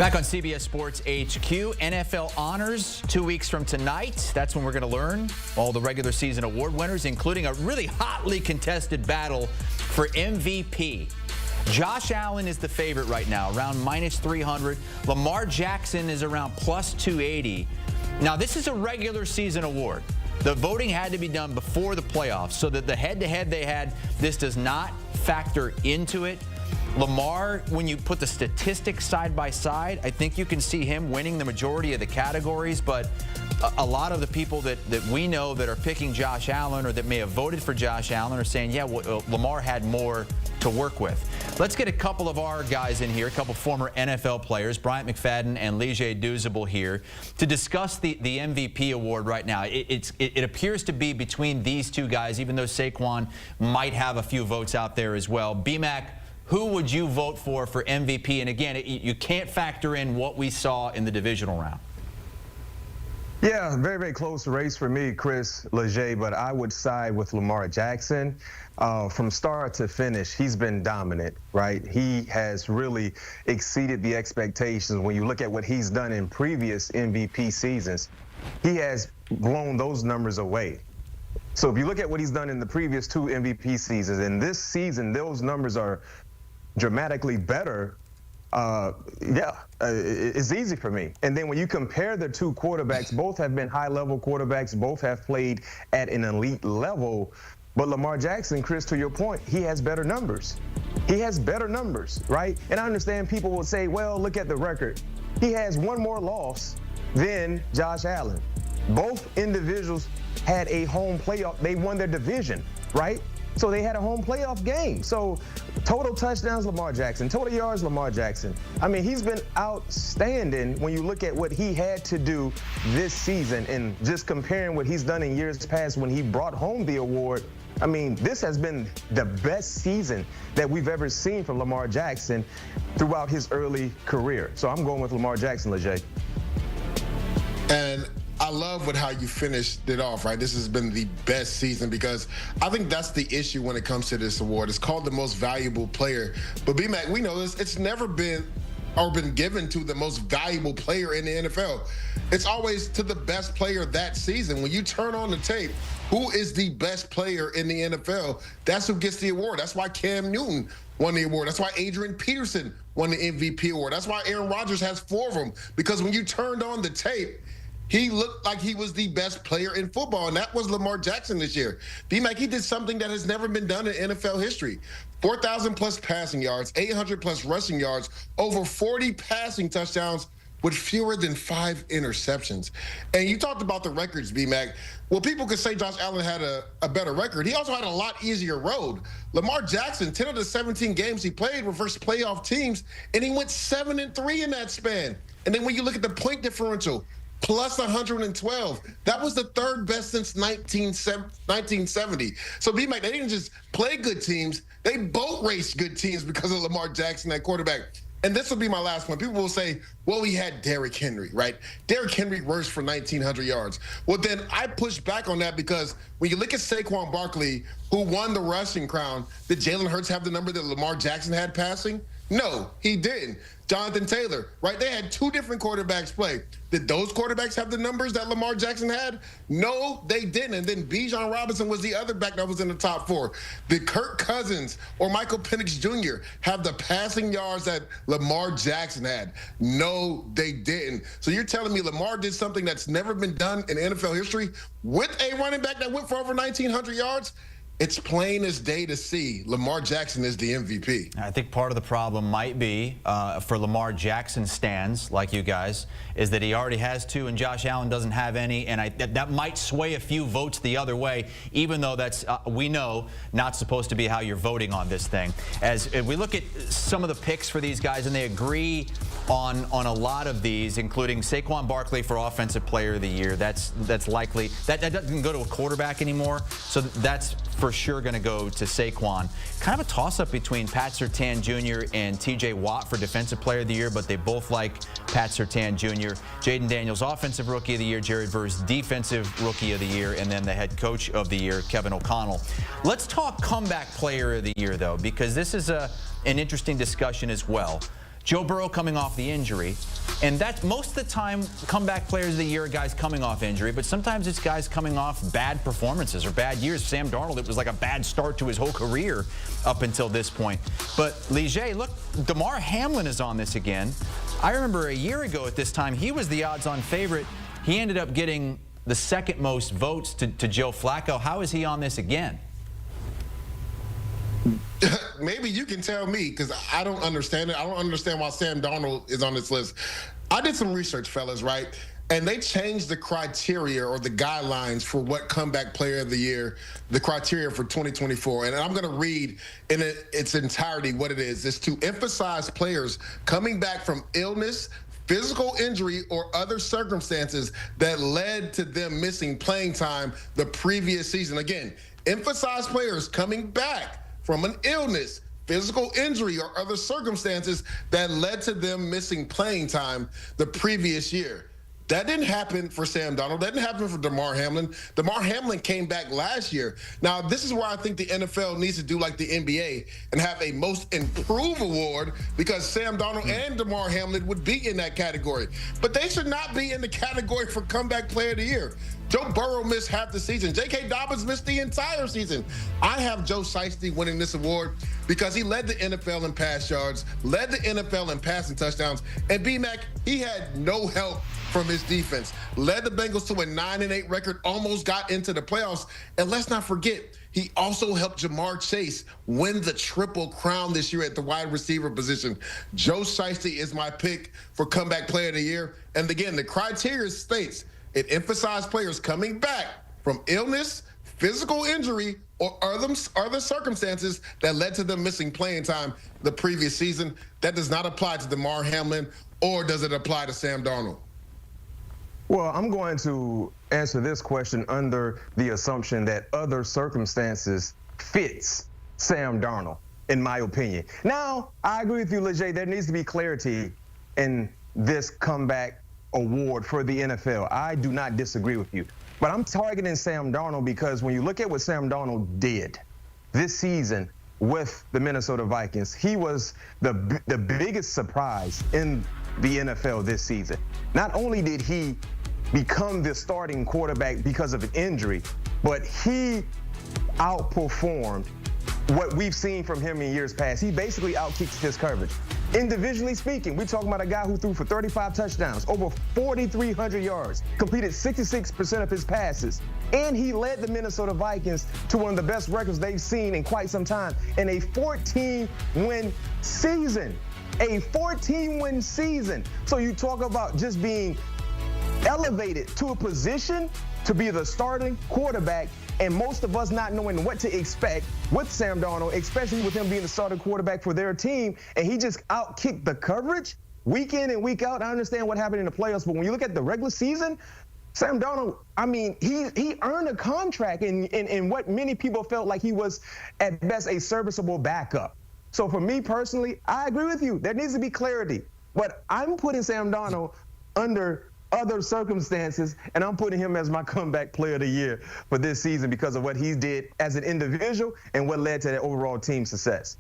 Back on CBS Sports HQ, NFL honors 2 weeks from tonight. That's when we're going to learn all the regular season award winners, including a really hotly contested battle for MVP. Josh Allen is the favorite right now, around -300. Lamar Jackson is around +280. Now, this is a regular season award. The voting had to be done before the playoffs, so that the head-to-head they had, this does not factor into it. Lamar, when you put the statistics side by side, I think you can see him winning the majority of the categories, but a lot of the people that we know that are picking Josh Allen or that may have voted for Josh Allen are saying, yeah, well, Lamar had more to work with. Let's get a couple of our guys in here, a couple former NFL players, Bryant, McFadden, and Douzable here, to discuss the MVP award right now. It appears to be between these two guys, even though Saquon might have a few votes out there as well. B-Mac, who would you vote for MVP? And again, you can't factor in what we saw in the divisional round. Yeah, very, very close race for me, Chris Leger, but I would side with Lamar Jackson. From start to finish, he's been dominant, right? He has really exceeded the expectations. When you look at what he's done in previous MVP seasons, he has blown those numbers away. So if you look at what he's done in the previous two MVP seasons, and this season, those numbers are dramatically better. It's easy for me. And then when you compare the two quarterbacks, both have been high-level quarterbacks, both have played at an elite level. But Lamar Jackson, Chris, to your point, he has better numbers. He has better numbers, right? And I understand people will say, well, look at the record. He has one more loss than Josh Allen. Both individuals had a home playoff. They won their division, right? So they had a home playoff game. So total touchdowns, Lamar Jackson. Total yards, Lamar Jackson. I mean, he's been outstanding when you look at what he had to do this season and just comparing what he's done in years past when he brought home the award. I mean, this has been the best season that we've ever seen from Lamar Jackson throughout his early career. So I'm going with Lamar Jackson, Leger. And I love how you finished it off, right? This has been the best season because I think that's the issue when it comes to this award. It's called the most valuable player. But B-Mac, we know this, it's never been given to the most valuable player in the NFL. It's always to the best player that season. When you turn on the tape, who is the best player in the NFL? That's who gets the award. That's why Cam Newton won the award. That's why Adrian Peterson won the MVP award. That's why Aaron Rodgers has 4 of them. Because when you turned on the tape, he looked like he was the best player in football, and that was Lamar Jackson this year. B-Mac, he did something that has never been done in NFL history. 4,000-plus passing yards, 800-plus rushing yards, over 40 passing touchdowns with fewer than 5 interceptions. And you talked about the records, B-Mac. Well, people could say Josh Allen had a better record. He also had a lot easier road. Lamar Jackson, 10 of the 17 games he played were versus playoff teams, and he went 7-3 in that span. And then when you look at the point differential, plus 112. That was the 3rd best since 1970. So, B-Mac, they didn't just play good teams. They boat raced good teams because of Lamar Jackson, that quarterback. And this will be my last one. People will say, well, we had Derrick Henry, right? Derrick Henry rushed for 1,900 yards. Well, then I push back on that because when you look at Saquon Barkley, who won the rushing crown, did Jalen Hurts have the number that Lamar Jackson had passing? No, he didn't. Jonathan Taylor, right? They had 2 different quarterbacks play. Did those quarterbacks have the numbers that Lamar Jackson had? No, they didn't. And then Bijan Robinson was the other back that was in the top 4. Did Kirk Cousins or Michael Penix Jr. have the passing yards that Lamar Jackson had? No, they didn't. So you're telling me Lamar did something that's never been done in NFL history with a running back that went for over 1,900 yards? It's plain as day to see Lamar Jackson is the MVP. I think part of the problem might be for Lamar Jackson stands, like you guys, is that he already has 2 and Josh Allen doesn't have any, and that might sway a few votes the other way, even though that's, we know, not supposed to be how you're voting on this thing. As we look at some of the picks for these guys, and they agree on a lot of these, including Saquon Barkley for Offensive Player of the Year. That's likely. That doesn't go to a quarterback anymore, so that's for sure going to go to Saquon. Kind of a toss-up between Pat Surtain Jr. and T.J. Watt for Defensive Player of the Year, but they both like Pat Surtain Jr. Jaden Daniels, Offensive Rookie of the Year. Jared Verse, Defensive Rookie of the Year. And then the Head Coach of the Year, Kevin O'Connell. Let's talk Comeback Player of the Year, though, because this is an interesting discussion as well. Joe Burrow coming off the injury. And that most of the time, comeback players of the year are guys coming off injury, but sometimes it's guys coming off bad performances or bad years. Sam Darnold, it was like a bad start to his whole career up until this point. But Leger, look, Damar Hamlin is on this again. I remember a year ago at this time, he was the odds-on favorite. He ended up getting the second most votes to Joe Flacco. How is he on this again? Maybe you can tell me, because I don't understand it. I don't understand why Sam Darnold is on this list. I did some research, fellas, right? And they changed the criteria or the guidelines for what comeback player of the year, the criteria for 2024. And I'm going to read in its entirety what it is. It's to emphasize players coming back from illness, physical injury, or other circumstances that led to them missing playing time the previous season. Again, emphasize players coming back from an illness, physical injury, or other circumstances that led to them missing playing time the previous year. That didn't happen for Sam Darnold. That didn't happen for Damar Hamlin. Damar Hamlin came back last year. Now, this is where I think the NFL needs to do like the NBA and have a most improved award, because Sam Darnold and Damar Hamlin would be in that category. But they should not be in the category for comeback player of the year. Joe Burrow missed half the season. J.K. Dobbins missed the entire season. I have Joe Shiesty winning this award because he led the NFL in pass yards, led the NFL in passing touchdowns, and B-Mac, he had no help from his defense. Led the Bengals to a 9-8 record, almost got into the playoffs. And let's not forget, he also helped Jamar Chase win the Triple Crown this year at the wide receiver position. Joe Shiesty is my pick for comeback player of the year. And again, the criteria states it emphasized players coming back from illness, physical injury, or other circumstances that led to them missing playing time the previous season. That does not apply to Damar Hamlin, or does it apply to Sam Darnold? Well, I'm going to answer this question under the assumption that other circumstances fits Sam Darnold, in my opinion. Now, I agree with you, Leger. There needs to be clarity in this comeback award for the NFL. I do not disagree with you. But I'm targeting Sam Darnold because when you look at what Sam Darnold did this season with the Minnesota Vikings, he was the biggest surprise in the NFL this season. Not only did he become the starting quarterback because of an injury, but he outperformed what we've seen from him in years past. He basically outkicked his coverage. Individually speaking, we're talking about a guy who threw for 35 touchdowns, over 4,300 yards, completed 66% of his passes, and he led the Minnesota Vikings to one of the best records they've seen in quite some time in a 14-win season. A 14-win season. So you talk about just being elevated to a position to be the starting quarterback, and most of us not knowing what to expect with Sam Darnold, especially with him being the starting quarterback for their team, and he just outkicked the coverage week in and week out. I understand what happened in the playoffs, but when you look at the regular season, Sam Darnold, I mean, he earned a contract in what many people felt like he was at best a serviceable backup. So for me personally, I agree with you. There needs to be clarity, but I'm putting Sam Darnold under other circumstances, and I'm putting him as my comeback player of the year for this season because of what he did as an individual and what led to the overall team success.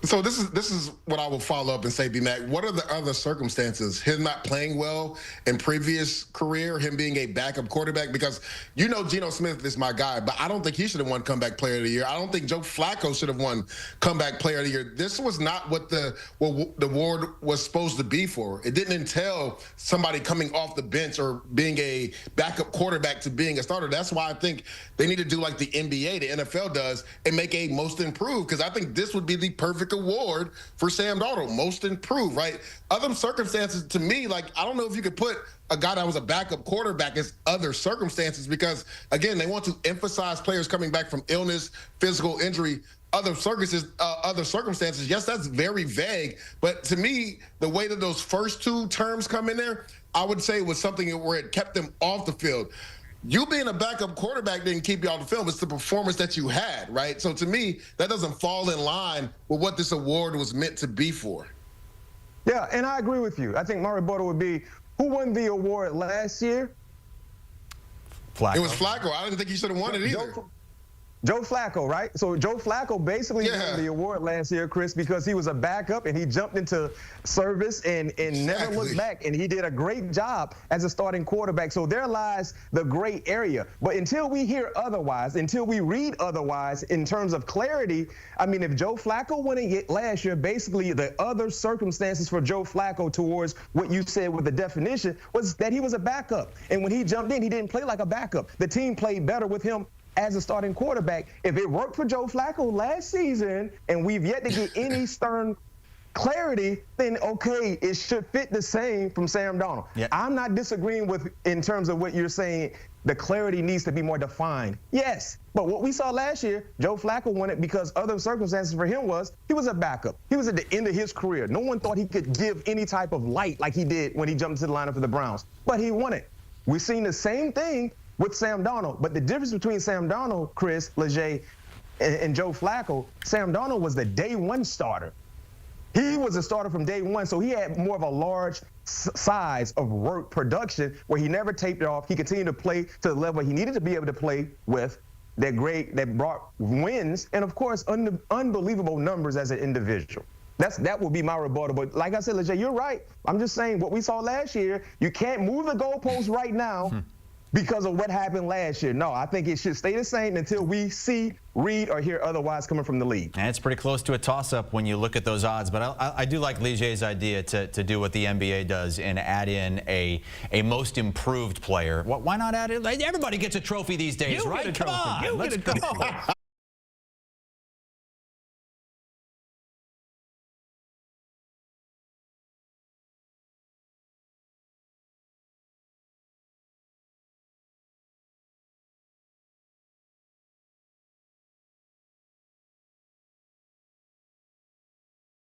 So this is what I will follow up and say, B-Mac. What are the other circumstances? Him not playing well in previous career, him being a backup quarterback? Because you know Geno Smith is my guy, but I don't think he should have won comeback player of the year. I don't think Joe Flacco should have won comeback player of the year. This was not what the award was supposed to be for. It didn't entail somebody coming off the bench or being a backup quarterback to being a starter. That's why I think they need to do like the NBA, the NFL does, and make a most improved, because I think this would be the perfect award for Sam Darnold, most improved, right? Other circumstances, to me, like, I don't know if you could put a guy that was a backup quarterback as other circumstances, because again, they want to emphasize players coming back from illness, physical injury, other circumstances. Yes, that's very vague, but to me, the way that those first two terms come in there, I would say it was something where it kept them off the field. You being a backup quarterback didn't keep you off the field. It's the performance that you had, right? So to me, that doesn't fall in line with what this award was meant to be for. Yeah, and I agree with you. I think my rebuttal would be, who won the award last year? Flacco. It was Flacco. I didn't think he should have won it either. Joe Flacco, right? So Joe Flacco basically won the award last year, Chris, because he was a backup and he jumped into service and never looked back. And he did a great job as a starting quarterback. So there lies the gray area. But until we hear otherwise, until we read otherwise in terms of clarity, I mean, if Joe Flacco won it last year, basically the other circumstances for Joe Flacco towards what you said with the definition was that he was a backup. And when he jumped in, he didn't play like a backup. The team played better with him as a starting quarterback. If it worked for Joe Flacco last season and we've yet to get any stern clarity, then okay, it should fit the same from Sam Darnold. Yep. I'm not disagreeing with in terms of what you're saying. The clarity needs to be more defined. Yes, but what we saw last year, Joe Flacco won it because other circumstances for him was he was a backup. He was at the end of his career. No one thought he could give any type of light like he did when he jumped into the lineup for the Browns, but he won it. We've seen the same thing with Sam Darnold, but the difference between Sam Darnold, Chris, Leger, and Joe Flacco, Sam Darnold was the day one starter. He was a starter from day one, so he had more of a large size of work production where he never taped off. He continued to play to the level he needed to be able to play with that brought wins and, of course, unbelievable numbers as an individual. That will be my rebuttal. But like I said, Leger, you're right. I'm just saying what we saw last year, you can't move the goalposts right now because of what happened last year. No, I think it should stay the same until we see, read, or hear otherwise coming from the league. And it's pretty close to a toss-up when you look at those odds. But I do like Leger's idea to do what the NBA does and add in a most improved player. Why not add it? Everybody gets a trophy these days, right? Come on, let's go.